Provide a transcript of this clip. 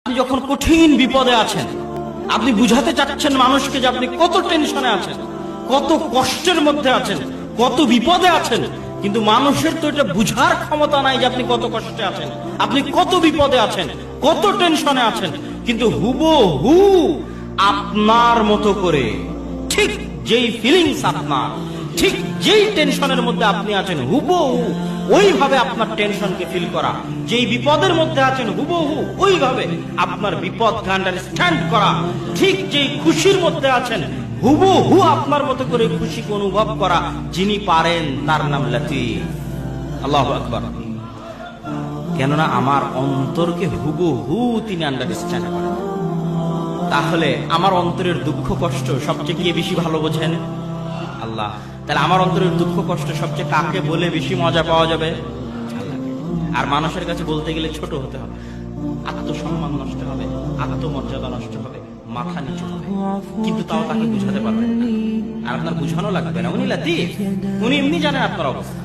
আপনি যখন কঠিন বিপদে আছেন, আপনি বুঝাতে চাচ্ছেন মানুষকে যে আপনি কত টেনশনে আছেন, কত কষ্টের মধ্যে আছেন, কত বিপদে আছেন, কিন্তু মানুষের তো এটা বুঝার ক্ষমতা নাই যে আপনি কত কষ্টে আছেন, আপনি কত বিপদে আছেন, কত টেনশনে আছেন। কিন্তু হুবহু আপনার মতো করে, ঠিক যেই ফিলিংস আপনার, ঠিক যেই টেনশনের মধ্যে আপনি আছেন, হুবহু ওইভাবে আপনার টেনশনকে ফিল করা, যেই বিপদের মধ্যে আছেন হুবহু ওইভাবে আপনার বিপদকে আন্ডারস্ট্যান্ড করা, ঠিক যেই খুশির মধ্যে আছেন হুবহু আপনার মতো করে খুশিকে অনুভব করা, যিনি পারেন তার নাম লতীফ। আল্লাহু আকবার। কেননা আমার অন্তরকে হুবহু তিনি আন্ডারস্ট্যান্ড করেন। তাহলে আমার অন্তরের দুঃখ কষ্ট সবচেয়ে কে বেশি ভালো বোঝেন? আল্লাহ। তাহলে আমার অন্তরের দুঃখ কষ্ট সবচেয়ে কাকে বলে বেশি মজা পাওয়া যাবে? আর মানুষের কাছে বলতে গেলে ছোট হতে হবে, আত্মসম্মান নষ্ট হবে, আত্মমর্যাদা নষ্ট হবে, মাথা নিচু হবে, কিন্তু তাও তাকে বুঝাতে পারবেন না। আর আপনার বুঝানো লাগবে না, উনি লতীফ, উনি এমনি জানেন আপনার অবস্থা।